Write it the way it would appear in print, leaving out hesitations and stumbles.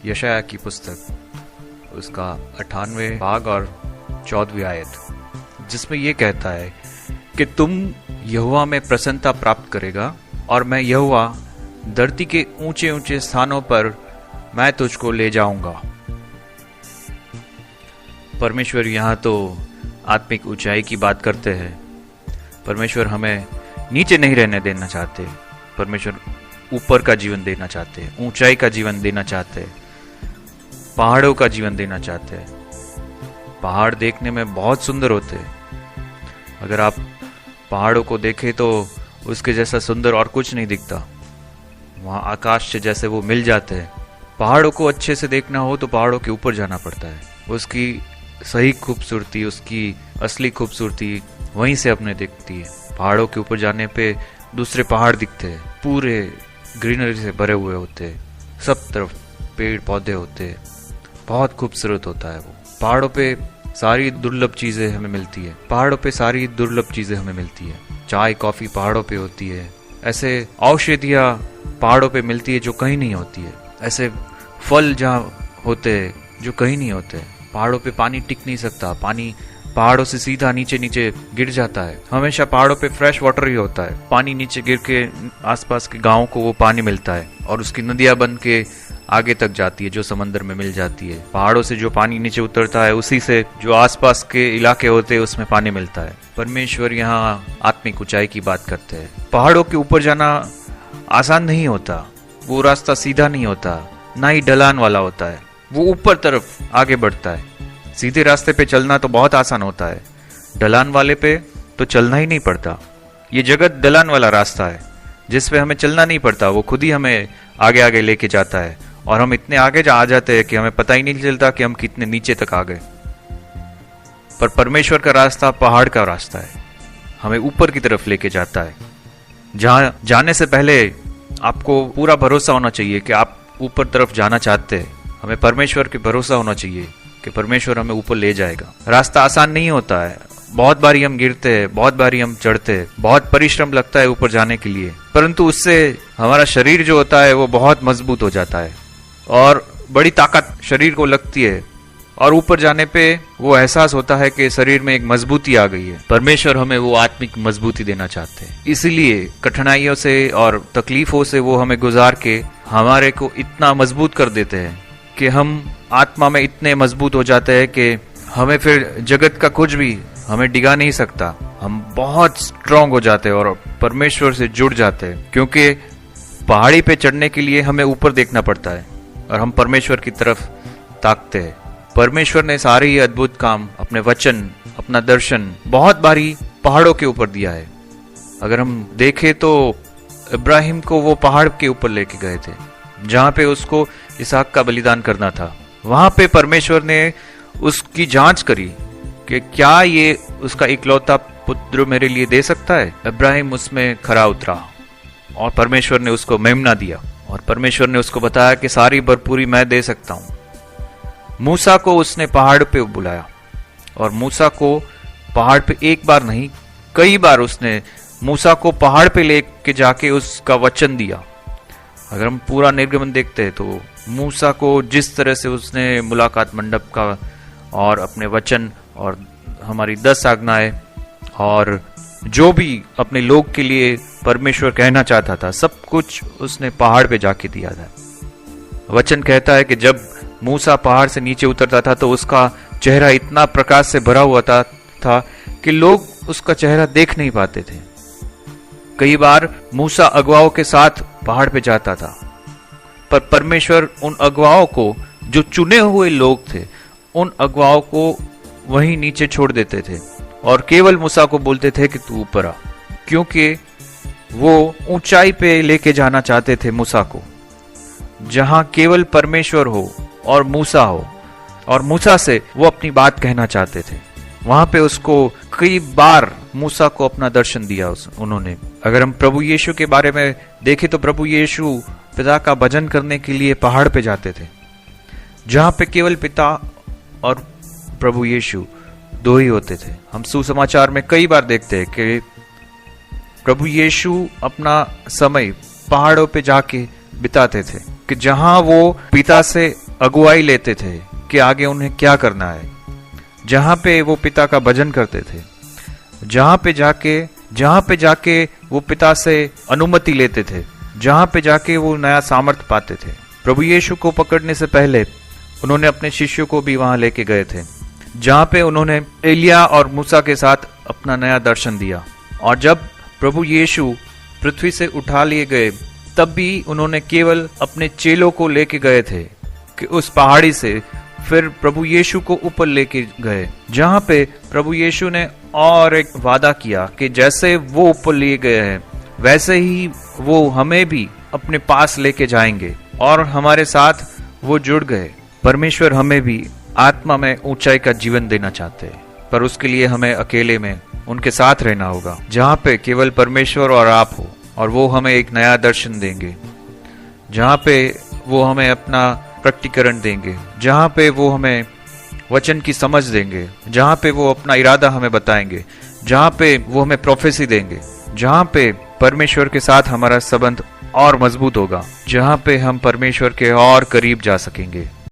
यशायाह की पुस्तक, उसका 98वें भाग और 14वीं आयत, जिसमें यह कहता है कि तुम यहोवा में प्रसन्नता प्राप्त करेगा और मैं यहोवा धरती के ऊंचे ऊंचे स्थानों पर मैं तुझको ले जाऊंगा। परमेश्वर यहाँ तो आत्मिक ऊंचाई की बात करते हैं। परमेश्वर हमें नीचे नहीं रहने देना चाहते। परमेश्वर ऊपर का जीवन देना चाहते हैं, ऊंचाई का जीवन देना चाहते हैं, पहाड़ों का जीवन देना चाहते हैं। पहाड़ देखने में बहुत सुंदर होते हैं। अगर आप पहाड़ों को देखें तो उसके जैसा सुंदर और कुछ नहीं दिखता। वहां आकाश से जैसे वो मिल जाते हैं। पहाड़ों को अच्छे से देखना हो तो पहाड़ों के ऊपर जाना पड़ता है। उसकी सही खूबसूरती, उसकी असली खूबसूरती वहीं से अपने दिखती है। पहाड़ों के ऊपर जाने पे दूसरे पहाड़ दिखते हैं, पूरे ग्रीनरी से भरे हुए होते हैं, सब तरफ पेड़ पौधे होते हैं, बहुत खूबसूरत होता है वो। पहाड़ों पे सारी दुर्लभ चीजें हमें मिलती है। पहाड़ों पे सारी दुर्लभ चीजें हमें मिलती है। चाय कॉफी पहाड़ों पे होती है। ऐसे औषधियाँ पहाड़ों पे मिलती है जो कहीं नहीं होती है। ऐसे फल जहाँ होते हैं जो कहीं नहीं होते। पहाड़ों पे पानी टिक नहीं सकता। पानी पहाड़ों से सीधा नीचे नीचे गिर जाता है। हमेशा पहाड़ों पे फ्रेश वाटर ही होता है। पानी नीचे गिर के आसपास के गांवों को वो पानी मिलता है और उसकी नदियां बन के आगे तक जाती है, जो समंदर में मिल जाती है। पहाड़ों से जो पानी नीचे उतरता है उसी से जो आसपास के इलाके होते हैं उसमें पानी मिलता है। परमेश्वर यहाँ आत्मिक ऊंचाई की बात करते हैं। पहाड़ों के ऊपर जाना आसान नहीं होता। वो रास्ता सीधा नहीं होता, ना ही ढलान वाला होता है। वो ऊपर तरफ आगे बढ़ता है। सीधे रास्ते पे चलना तो बहुत आसान होता है, ढलान वाले पे तो चलना ही नहीं पड़ता। ये जगत ढलान वाला रास्ता है जिसपे हमें चलना नहीं पड़ता। वो खुद ही हमें आगे आगे लेके जाता है और हम इतने आगे आ जाते हैं कि हमें पता ही नहीं चलता कि हम कितने नीचे तक आ गए। पर परमेश्वर का रास्ता पहाड़ का रास्ता है, हमें ऊपर की तरफ लेके जाता है। जहां जाने से पहले आपको पूरा भरोसा होना चाहिए कि आप ऊपर तरफ जाना चाहते हैं। हमें परमेश्वर के भरोसा होना चाहिए कि परमेश्वर हमें ऊपर ले जाएगा। रास्ता आसान नहीं होता है। बहुत बारी हम गिरते हैं, बहुत बारी हम चढ़ते हैं, बहुत परिश्रम लगता है ऊपर जाने के लिए, परंतु उससे हमारा शरीर जो होता है वो बहुत मजबूत हो जाता है और बड़ी ताकत शरीर को लगती है और ऊपर जाने पे वो एहसास होता है कि शरीर में एक मजबूती आ गई है। परमेश्वर हमें वो आत्मिक मजबूती देना चाहते हैं। इसीलिए कठिनाइयों से और तकलीफों से वो हमें गुजार के हमारे को इतना मजबूत कर देते हैं कि हम आत्मा में इतने मजबूत हो जाते हैं कि हमें फिर जगत का कुछ भी हमें डिगा नहीं सकता। हम बहुत स्ट्रांग हो जाते हैं और परमेश्वर से जुड़ जाते हैं, क्योंकि पहाड़ी पे चढ़ने के लिए हमें ऊपर देखना पड़ता है और हम परमेश्वर की तरफ ताकते हैं। परमेश्वर ने सारे ये अद्भुत काम, अपने वचन, अपना दर्शन बहुत बारी पहाड़ों के ऊपर दिया है। अगर हम देखें तो इब्राहिम को वो पहाड़ के ऊपर लेके गए थे जहां पे उसको इसहाक का बलिदान करना था। वहां पे परमेश्वर ने उसकी जांच करी कि क्या ये उसका इकलौता पुत्र मेरे लिए दे सकता है। इब्राहिम उसमें खरा उतरा और परमेश्वर ने उसको मेमना दिया और परमेश्वर ने उसको बताया कि सारी भरपूरी मैं दे सकता हूं। मूसा को उसने पहाड़ पे बुलाया और मूसा को पहाड़ पे एक बार नहीं कई बार उसने मूसा को पहाड़ पे लेके जाके उसका वचन दिया। अगर हम पूरा निर्गमन देखते हैं तो मूसा को जिस तरह से उसने मुलाकात मंडप का और अपने वचन और हमारी 10 आज्ञाएं और जो भी अपने लोग के लिए परमेश्वर कहना चाहता था, सब कुछ उसने पहाड़ पे जाके दिया था। वचन कहता है कि जब मूसा पहाड़ से नीचे उतरता था तो उसका चेहरा इतना प्रकाश से भरा हुआ था कि लोग उसका चेहरा देख नहीं पाते थे। कई बार मूसा अगुवाओं के साथ पहाड़ पे जाता था, पर परमेश्वर उन अगुवाओं को, जो चुने हुए लोग थे, उन अगुवाओं को वहीं नीचे छोड़ देते थे और केवल मूसा को बोलते थे कि तू ऊपर आ, क्योंकि वो ऊंचाई पे लेके जाना चाहते थे मूसा को, जहां केवल परमेश्वर हो और मूसा हो, और मूसा से वो अपनी बात कहना चाहते थे। वहां पे उसको कई बार मूसा को अपना दर्शन दिया उन्होंने। अगर हम प्रभु यीशु के बारे में देखें तो प्रभु यीशु पिता का भजन करने के लिए पहाड़ पे जाते थे, जहां पे केवल पिता और प्रभु यीशु दो ही होते थे। हम सुसमाचार में कई बार देखते हैं कि प्रभु यीशु अपना समय पहाड़ों पे जाके बिताते थे, कि जहां वो पिता से अगुवाई लेते थे कि आगे उन्हें क्या करना है, जहां पे वो पिता का भजन करते थे, जहां पे जाके वो पिता से अनुमति लेते थे, जहां पे जाके वो नया सामर्थ्य पाते थे। प्रभु यीशु को पकड़ने से पहले उन्होंने अपने शिष्यों को भी वहां लेके गए थे, जहां पे उन्होंने एलिया और मूसा के साथ अपना नया दर्शन दिया। और जब प्रभु यीशु पृथ्वी से उठा लिए गए, तब भी उन्होंने केवल अपने चेलों को लेके गए थे कि उस पहाड़ी से फिर प्रभु यीशु को ऊपर लेके गए, जहां पे प्रभु यीशु ने और एक वादा किया कि जैसे वो ऊपर लिए गए हैं वैसे ही वो हमें भी अपने पास लेके जाएंगे, और हमारे साथ वो जुड़ गए। परमेश्वर हमें भी आत्मा में ऊंचाई का जीवन देना चाहते हैं, पर उसके लिए हमें अकेले में उनके साथ रहना होगा, जहां पे केवल परमेश्वर और आप हो, और वो हमें एक नया दर्शन देंगे, जहां पे वो हमें अपना प्रकटीकरण देंगे, जहां पे वो हमें वचन की समझ देंगे, जहां पे वो अपना इरादा हमें बताएंगे, जहां पे वो हमें प्रोफेसी देंगे, जहां पे परमेश्वर के साथ हमारा संबंध और मजबूत होगा, जहां पे हम परमेश्वर के और करीब जा सकेंगे।